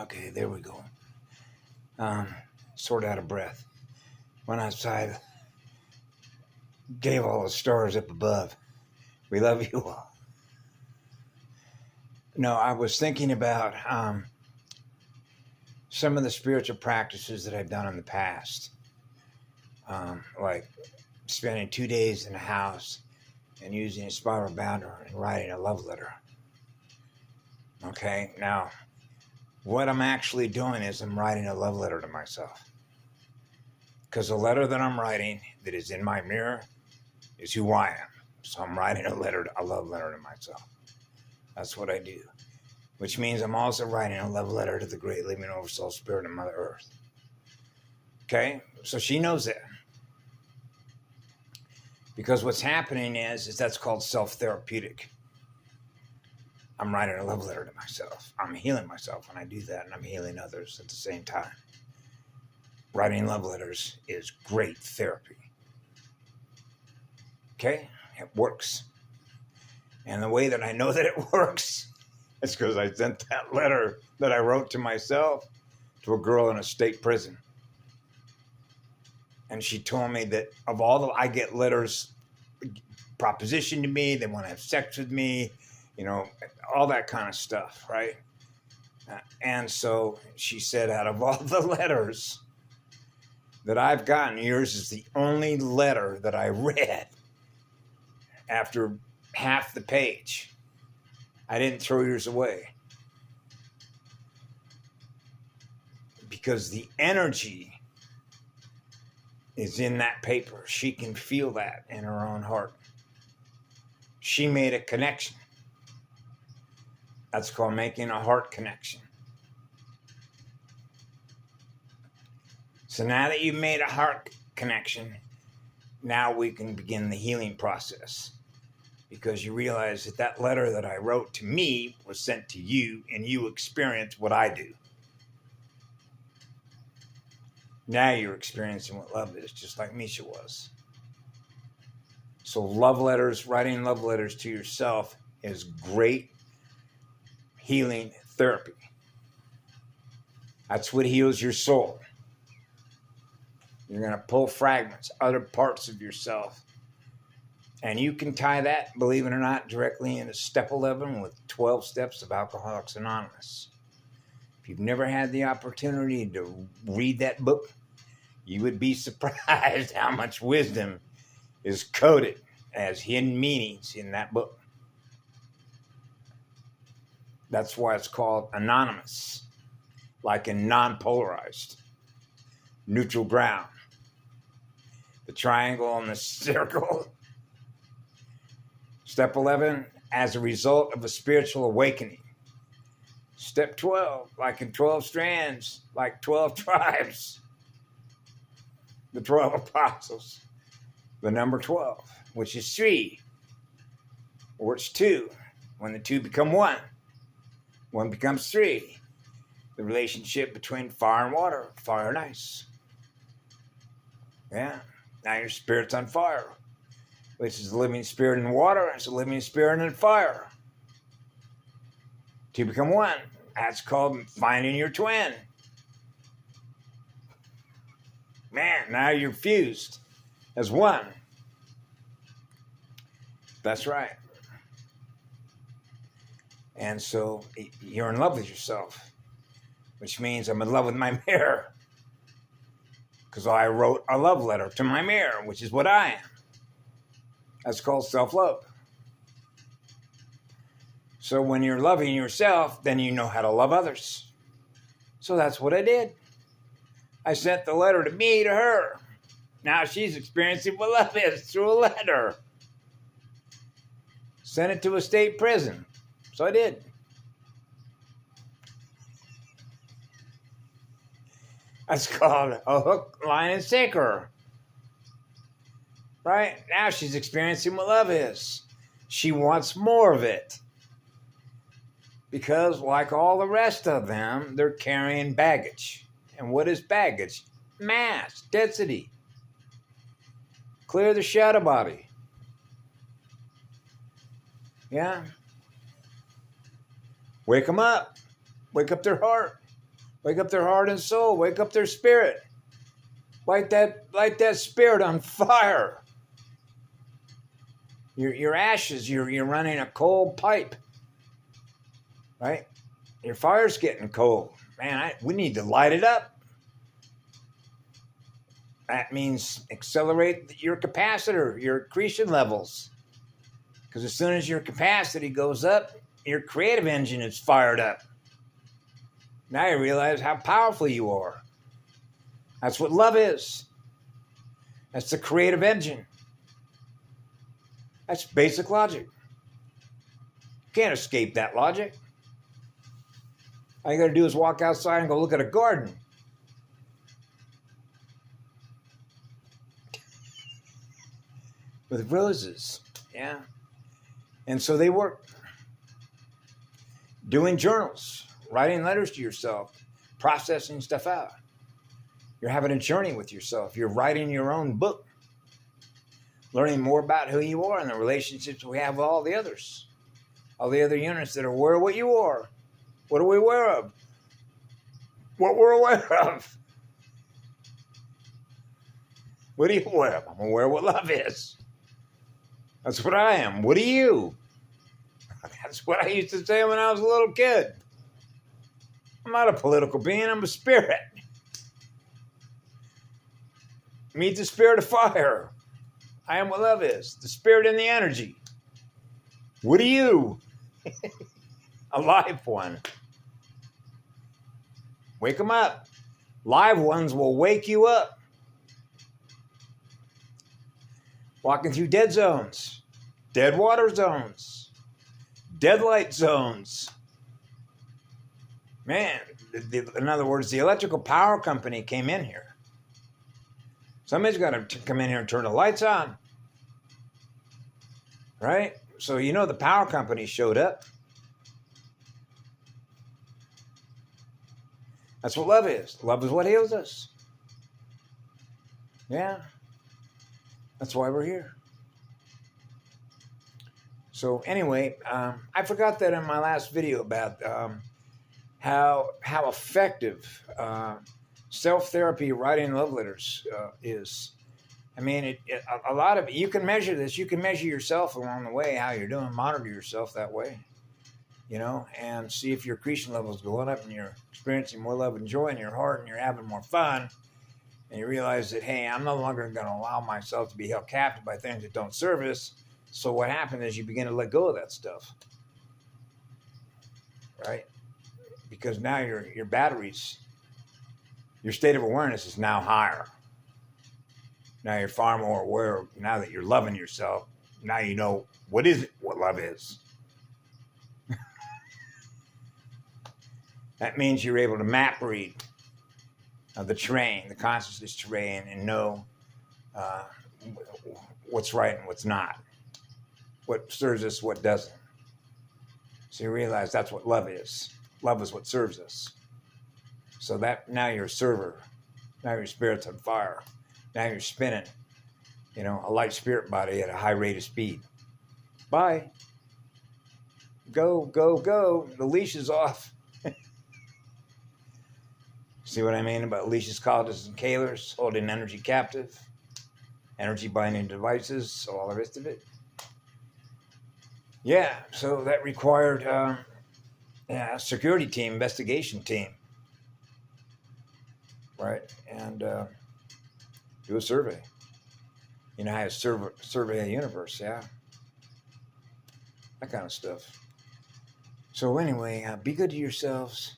Okay, there we go. Sort out of breath. Went outside, gave all the stars up above. We love you all. No, I was thinking about some of the spiritual practices that I've done in the past, like spending 2 days in a house and using a spiral bounder and writing a love letter. Okay, now what I'm actually doing is I'm writing a love letter to myself. Because the letter that I'm writing that is in my mirror is who I am. So I'm writing a love letter to myself. That's what I do. Which means I'm also writing a love letter to the great living oversoul spirit of Mother Earth. Okay? So she knows that. Because what's happening is that's called self-therapeutic. I'm writing a love letter to myself. I'm healing myself when I do that, and I'm healing others at the same time. Writing love letters is great therapy. Okay? It works. And the way that I know that it works is because I sent that letter that I wrote to myself to a girl in a state prison. And she told me that of all the, I get letters propositioned to me, they want to have sex with me, you know, all that kind of stuff, right? And so she said, out of all the letters that I've gotten, yours is the only letter that I read after half the page. I didn't throw yours away. Because the energy is in that paper. She can feel that in her own heart. She made a connection. That's called making a heart connection. So now that you've made a heart connection, now we can begin the healing process. Because you realize that that letter that I wrote to me was sent to you, and you experienced what I do. Now you're experiencing what love is, just like Misha was. So love letters, writing love letters to yourself is great healing therapy. That's what heals your soul. You're going to pull fragments, other parts of yourself. And you can tie that, believe it or not, directly into step 11 with 12 steps of Alcoholics Anonymous. If you've never had the opportunity to read that book, you would be surprised how much wisdom is coded as hidden meanings in that book. That's why it's called anonymous, like in non-polarized, neutral ground. The triangle and the circle. Step 11, as a result of a spiritual awakening. Step 12, like in 12 strands, like 12 tribes. The 12 apostles. The number 12, which is 3, or it's 2. When the 2 become 1, 1 becomes 3. The relationship between fire and water, fire and ice. Yeah, now your spirit's on fire, which is a living spirit in water, it's a living spirit in fire. 2 become 1. That's called finding your twin. Man, now you're fused as one. That's right. And so you're in love with yourself, which means I'm in love with my mirror. Because I wrote a love letter to my mirror, which is what I am. That's called self-love. So when you're loving yourself, then you know how to love others. So that's what I did. I sent the letter to me, to her. Now she's experiencing what love is through a letter. Sent it to a state prison. So I did. That's called a hook, line, and sinker. Right? Now she's experiencing what love is. She wants more of it. Because like all the rest of them, they're carrying baggage. And what is baggage? Mass, density. Clear the shadow body. Yeah? Wake them up. Wake up their heart. Wake up their heart and soul. Wake up their spirit. Light that spirit on fire. Your ashes, you're running a cold pipe. Right? Your fire's getting cold. Man, we need to light it up. That means accelerate your capacitor, your accretion levels. Because as soon as your capacity goes up, your creative engine is fired up. Now you realize how powerful you are. That's what love is. That's the creative engine. That's basic logic. You can't escape that logic. All you got to do is walk outside and go look at a garden. With roses, yeah. And so they work. Doing journals, writing letters to yourself, processing stuff out. You're having a journey with yourself. You're writing your own book. Learning more about who you are and the relationships we have with all the others. All the other units that are aware of what you are. What are we aware of? What we're aware of. What are you aware of? I'm aware of what love is. That's what I am. What are you? That's what I used to say when I was a little kid. I'm not a political being. I'm a spirit. Meet the spirit of fire. I am what love is. The spirit and the energy. What are you? A live one. Wake them up. Live ones will wake you up. Walking through dead zones, dead water zones, dead light zones. Man, in other words, the electrical power company came in here. Somebody's got to come in here and turn the lights on. Right? So you know the power company showed up. That's what love is. Love is what heals us. Yeah. That's why we're here. So anyway, I forgot that in my last video about how effective self-therapy writing love letters is. I mean, a lot of it, you can measure this. You can measure yourself along the way, how you're doing, monitor yourself that way, you know, and see if your accretion level is going up and you're experiencing more love and joy in your heart and you're having more fun. And you realize that, hey, I'm no longer going to allow myself to be held captive by things that don't serve us. So what happens is you begin to let go of that stuff, right? Because now your batteries, your state of awareness is now higher. Now you're far more aware of, now that you're loving yourself, now you know what love is. That means you're able to map read the terrain, the consciousness terrain, and know what's right and what's not, what serves us, what doesn't. So you realize that's what love is. Love is what serves us. So that now you're a server. Now your spirit's on fire. Now you're spinning, you know, a light spirit body at a high rate of speed. Bye. Go, go, go. The leash is off. See what I mean about leashes, collars, and cailers, holding energy captive, energy binding devices, all the rest of it. Yeah, so that required a security team, investigation team, right? And do a survey. You know how to survey a universe, yeah? That kind of stuff. So anyway, be good to yourselves.